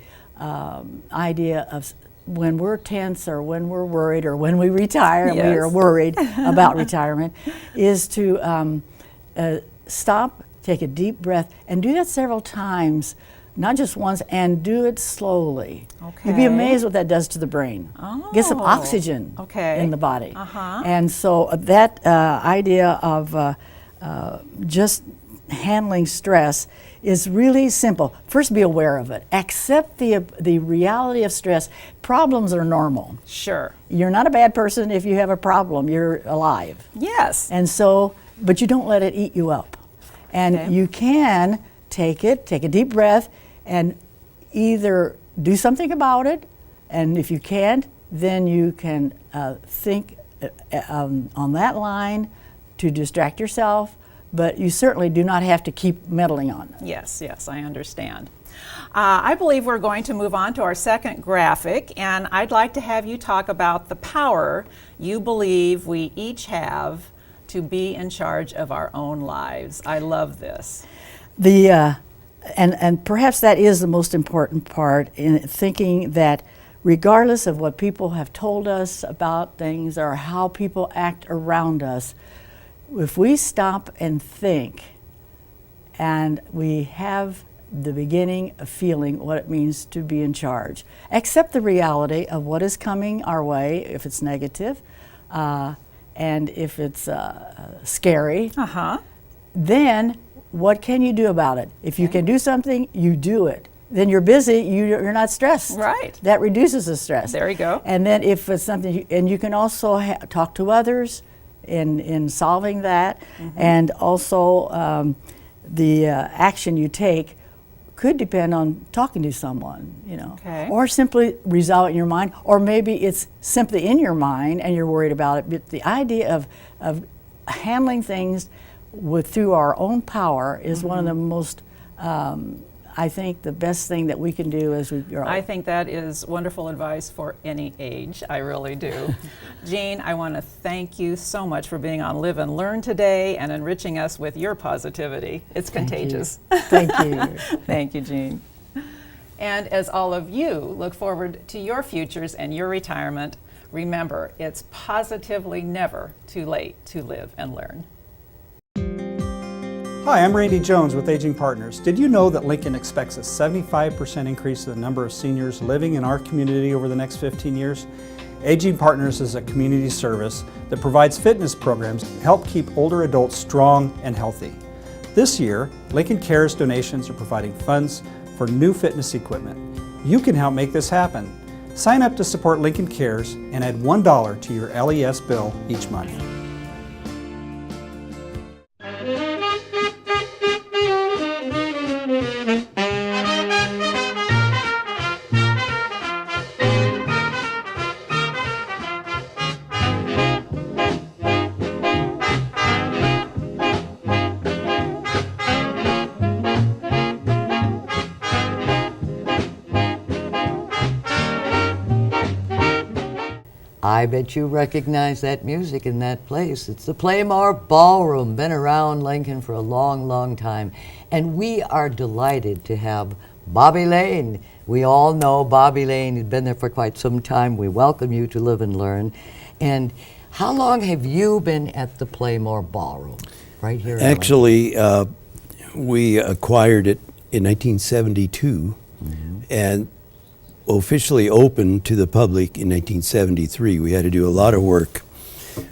idea of when we're tense or when we're worried or when we retire and we are worried about retirement is to stop, take a deep breath, and do that several times, not just once, and do it slowly. Okay. You'd be amazed what that does to the brain. Get some oxygen in the body. And so that idea of just handling stress is really simple. First, be aware of it. Accept the reality of stress. Problems are normal. Sure. You're not a bad person if you have a problem. You're alive. Yes. And so, but you don't let it eat you up. And you can take a deep breath, and either do something about it, and if you can't, then you can think on that line to distract yourself, but you certainly do not have to keep meddling on it. Yes, yes, I understand. I believe we're going to move on to our second graphic, and I'd like to have you talk about the power you believe we each have to be in charge of our own lives. I love this. And perhaps that is the most important part in thinking that regardless of what people have told us about things or how people act around us, if we stop and think and we have the beginning of feeling what it means to be in charge, accept the reality of what is coming our way, if it's negative, and if it's scary, then what can you do about it? If you can do something, you do it. Then you're busy, you're not stressed. Right. That reduces the stress. There you go. And then if it's something, and you can also talk to others in solving that, and also the action you take could depend on talking to someone, or simply resolve it in your mind, or maybe it's simply in your mind and you're worried about it. But the idea of handling things through our own power is one of the most, I think, the best thing that we can do as we grow. I think that is wonderful advice for any age. I really do. Jean, I want to thank you so much for being on Live and Learn today and enriching us with your positivity. It's contagious. Thank you. Thank you, Jean. And as all of you look forward to your futures and your retirement, remember, it's positively never too late to live and learn. Hi, I'm Randy Jones with Aging Partners. Did you know that Lincoln expects a 75% increase in the number of seniors living in our community over the next 15 years? Aging Partners is a community service that provides fitness programs to help keep older adults strong and healthy. This year, Lincoln Cares donations are providing funds for new fitness equipment. You can help make this happen. Sign up to support Lincoln Cares and add $1 to your LES bill each month. I bet you recognize that music in that place. It's the Playmore Ballroom, been around Lincoln for a long, long time. And we are delighted to have Bobby Lane. We all know Bobby Lane. He's been there for quite some time. We welcome you to Live and Learn. And how long have you been at the Playmore Ballroom? Right here in Actually, we acquired it in 1972 and officially opened to the public in 1973. We had to do a lot of work.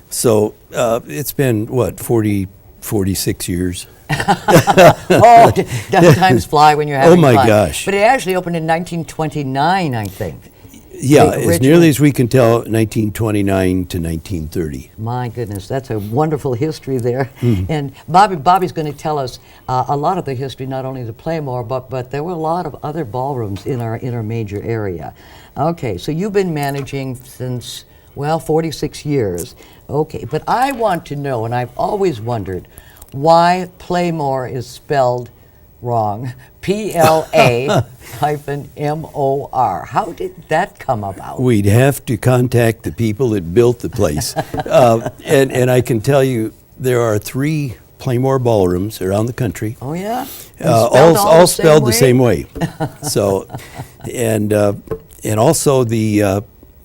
So it's been, what, 46 years? Oh, times fly when you're having fun. fun. Gosh. But it actually opened in 1929, I think. Yeah, as nearly as we can tell, 1929 to 1930. My goodness, that's a wonderful history there. And Bobby's going to tell us a lot of the history, not only the Playmore, but there were a lot of other ballrooms in our major area. Okay, so you've been managing since, well, 46 years. Okay, but I want to know, and I've always wondered, why Playmore is spelled wrong, P-L-A-M-O-R. How did that come about? We'd have to contact the people that built the place. And I can tell you, there are 3 Playmore ballrooms around the country. Oh, yeah? All spelled the same way. So, and also the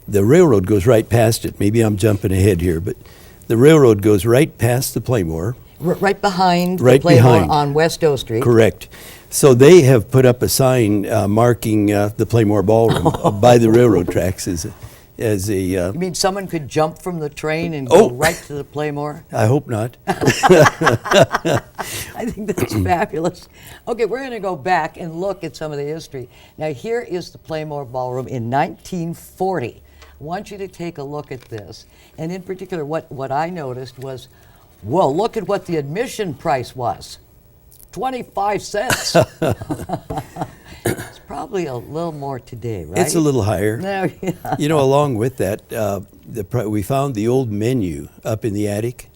railroad goes right past it. Maybe I'm jumping ahead here, but the railroad goes right past the Playmore. Right behind the Playmore on West O Street. Correct. So they have put up a sign marking the Playmore Ballroom by the railroad tracks as a. You mean someone could jump from the train and go right to the Playmore? I hope not. I think that's fabulous. Okay, we're going to go back and look at some of the history. Now, here is the Playmore Ballroom in 1940. I want you to take a look at this. And in particular, what I noticed was, well, look at what the admission price was. 25 cents. It's probably a little more today, right? It's a little higher. No, yeah. You know, along with that, we found the old menu up in the attic.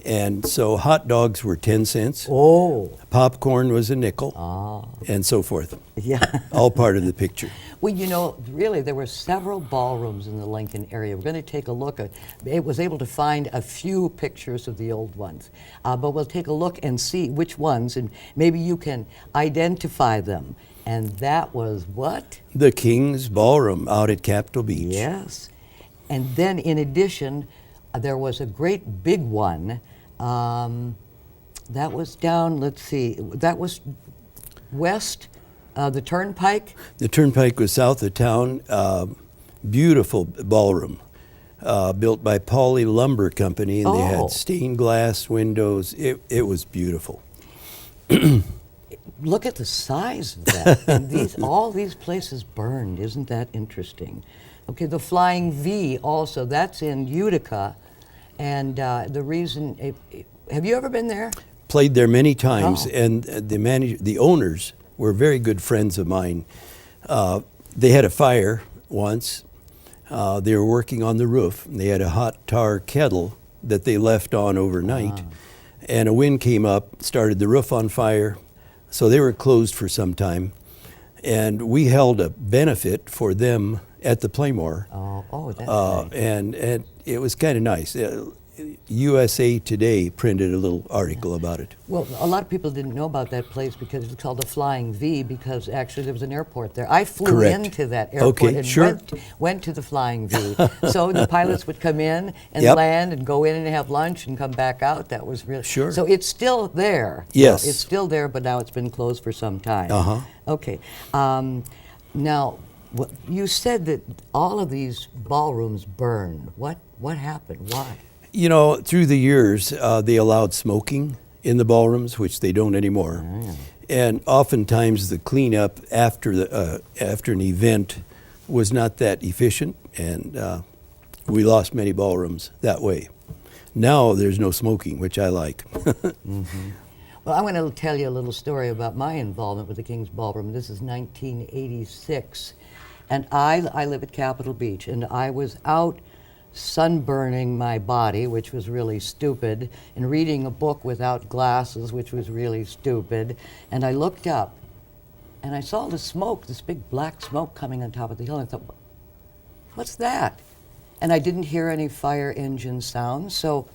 And so hot dogs were 10 cents. Oh. Popcorn was a nickel. Oh. And so forth. Yeah. All part of the picture. Well, you know, really, there were several ballrooms in the Lincoln area. We're going to take a look at, I was able to find a few pictures of the old ones. But we'll take a look and see which ones, and maybe you can identify them. And that was what? The King's Ballroom out at Capitol Beach. Yes. And then in addition, there was a great big one. That was down, let's see, that was west, the Turnpike? The Turnpike was south of town. Beautiful ballroom, built by Pauley Lumber Company, and they had stained glass windows. It was beautiful. Look at the size of that. And all these places burned. Isn't that interesting? Okay, the Flying V also, that's in Utica. And the reason, have you ever been there? Played there many times, and the owners were very good friends of mine. They had a fire once. They were working on the roof, and they had a hot tar kettle that they left on overnight. And a wind came up, started the roof on fire, so they were closed for some time. And we held a benefit for them at the Playmore. That's nice. And it was kind of nice. USA Today printed a little article about it. Well, a lot of people didn't know about that place because it's called the Flying V, because actually there was an airport there. I flew into that airport and went to the Flying V. So the pilots would come in and land and go in and have lunch and come back out. That was really So it's still there. Yes, it's still there, but now it's been closed for some time. Okay. Now, you said that all of these ballrooms burned. What happened? Why? You know, through the years, they allowed smoking in the ballrooms, which they don't anymore. And oftentimes the cleanup after an event was not that efficient, and we lost many ballrooms that way. Now there's no smoking, which I like. Well, I'm going to tell you a little story about my involvement with the King's Ballroom. This is 1986, and I live at Capitol Beach, and I was out sunburning my body, which was really stupid, and reading a book without glasses, which was really stupid, and I looked up, and I saw the smoke, this big black smoke coming on top of the hill, and I thought, what's that? And I didn't hear any fire engine sounds, so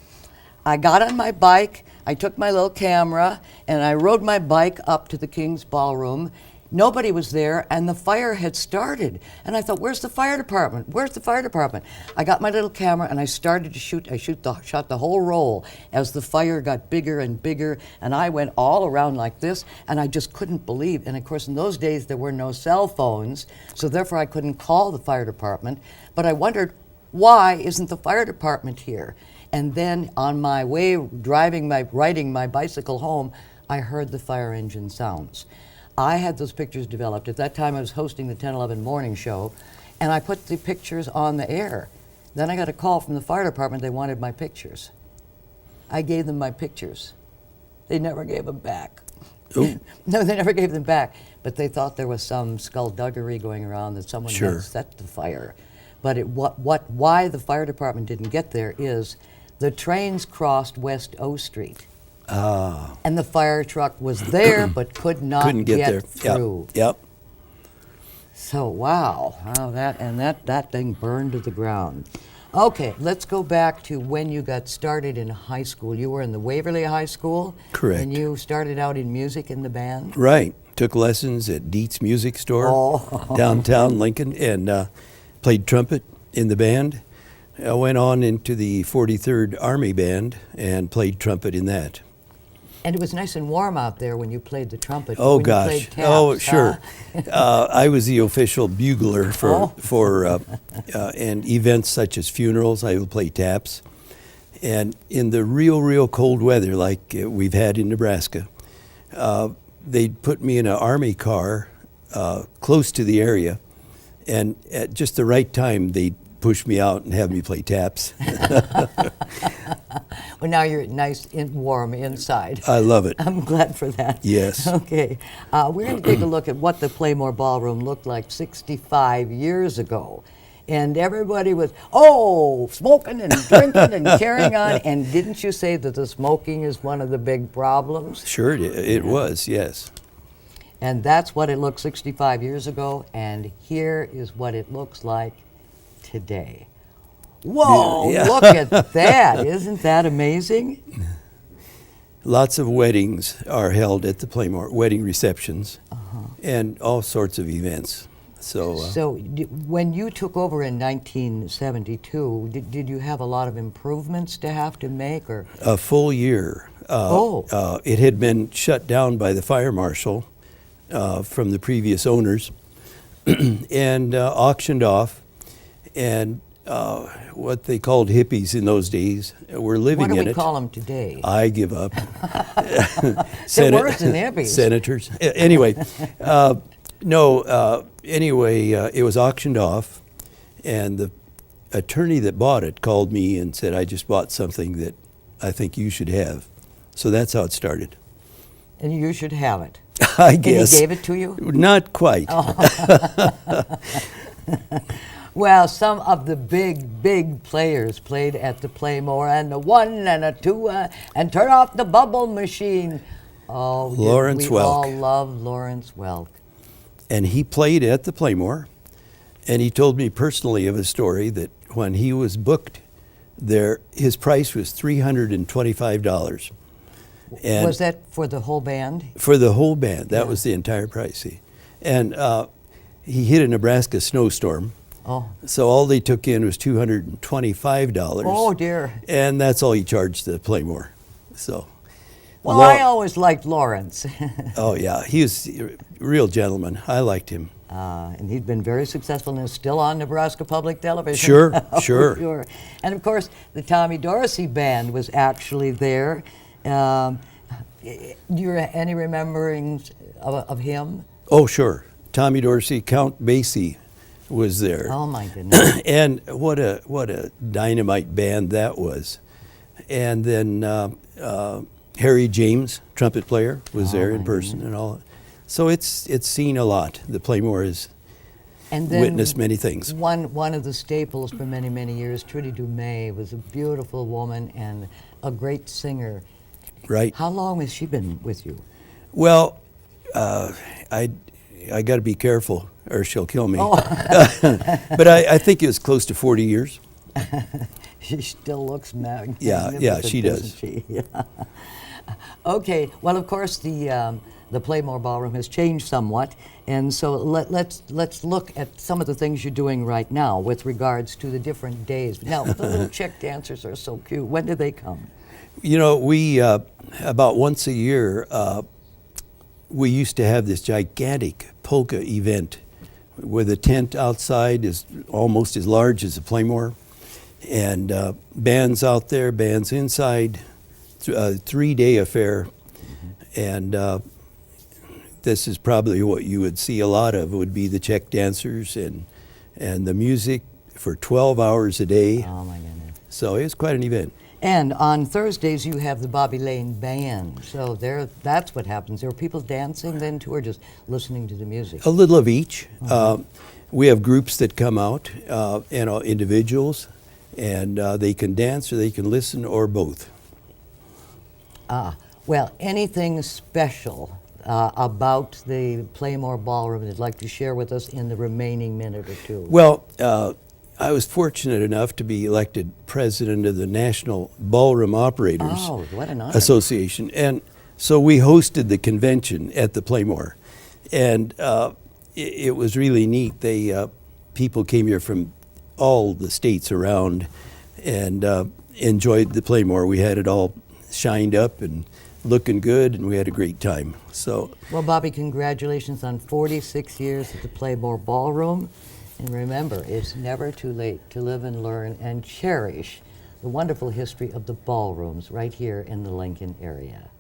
I got on my bike, I took my little camera, and I rode my bike up to the King's Ballroom. Nobody was there, and the fire had started. And I thought, where's the fire department? Where's the fire department? I got my little camera, and I started to shoot. I shot the whole roll as the fire got bigger and bigger, and I went all around like this, and I just couldn't believe. And of course, in those days, there were no cell phones, so therefore I couldn't call the fire department. But I wondered, why isn't the fire department here? And then on my way, riding my bicycle home, I heard the fire engine sounds. I had those pictures developed. At that time, I was hosting the 10/11 morning show, and I put the pictures on the air. Then I got a call from the fire department. They wanted my pictures. I gave them my pictures. They never gave them back. No, they never gave them back. But they thought there was some skullduggery going around, that someone had set the fire. But why the fire department didn't get there is the trains crossed West O Street. And the fire truck was there but couldn't get through. Yep. So wow, that thing burned to the ground. Okay, let's go back to when you got started in high school. You were in the Waverly High School. Correct. And you started out in music in the band. Right. Took lessons at Dietz Music Store, downtown Lincoln, and played trumpet in the band. I went on into the 43rd Army Band and played trumpet in that. And it was nice and warm out there when you played the trumpet. Oh when gosh! You played taps, oh sure. I was the official bugler for and events such as funerals. I would play taps, and in the real cold weather like we've had in Nebraska, they'd put me in an Army car close to the area, and at just the right time they'd push me out and have me play taps. Well, now you're nice and warm inside. I love it. I'm glad for that. Yes. Okay. We're going to take a look at what the Playmore Ballroom looked like 65 years ago. And everybody was, smoking and drinking and carrying on. And didn't you say that the smoking is one of the big problems? Sure, it was, yes. And that's what it looked 65 years ago. And here is what it looks like today. Whoa, yeah. Look at that. Isn't that amazing? Lots of weddings are held at the Playmore, wedding receptions, and all sorts of events. So when you took over in 1972, did you have a lot of improvements to have to make? Or a full year. It had been shut down by the fire marshal from the previous owners and auctioned off. And what they called hippies in those days were living in it. What do we call them today? I give up. They're worse than hippies. Senators. Anyway, it was auctioned off, and the attorney that bought it called me and said, I just bought something that I think you should have. So that's how it started. And you should have it. I guess. And he gave it to you? Not quite. Well, some of the big players played at the Playmore, and the 1 and a 2, and turn off the bubble machine. Oh, Lawrence Welk. We all love Lawrence Welk. And he played at the Playmore, and he told me personally of a story that when he was booked there, his price was $325. And was that for the whole band? For the whole band. That was the entire price. And he hit a Nebraska snowstorm. So all they took in was $225. Oh, dear. And that's all he charged the Playmore. So. Well, I always liked Lawrence. Oh, yeah. He was a real gentleman. I liked him. And he'd been very successful and is still on Nebraska Public Television. Sure. And, of course, the Tommy Dorsey Band was actually there. Do you have any rememberings of him? Oh, sure. Tommy Dorsey, Count Basie was there. Oh my goodness! And what a dynamite band that was. And then Harry James, trumpet player, was there in person and all. So it's seen a lot. The Playmore has witnessed many things. One of the staples for many, many years, Trudy Dumais, was a beautiful woman and a great singer. Right. How long has she been with you? Well, I got to be careful or she'll kill me. Oh. But I think it was close to 40 years. She still looks magnificent. Yeah, she does. Doesn't she? Yeah. Okay, well, of course, the Playmore Ballroom has changed somewhat, and so let's look at some of the things you're doing right now with regards to the different days. Now, the little Czech dancers are so cute. When do they come? You know, we about once a year we used to have this gigantic polka event where the tent outside is almost as large as the Playmore, and bands out there, bands inside, a 3-day affair, and this is probably what you would see a lot of. It would be the Czech dancers and the music for 12 hours a day. Oh my goodness! So it's quite an event. And on Thursdays you have the Bobby Lane Band. So that's what happens. There are people dancing then too, or just listening to the music? A little of each. We have groups that come out, and individuals, and they can dance or they can listen or both. Well, anything special about the Playmore Ballroom you'd like to share with us in the remaining minute or two? Well, I was fortunate enough to be elected president of the National Ballroom Operators what an honor. Association, and so we hosted the convention at the Playmore, and it was really neat. People came here from all the states around and enjoyed the Playmore. We had it all shined up and looking good, and we had a great time. So, well, Bobby, congratulations on 46 years at the Playmore Ballroom. And remember, it's never too late to live and learn and cherish the wonderful history of the ballrooms right here in the Lincoln area.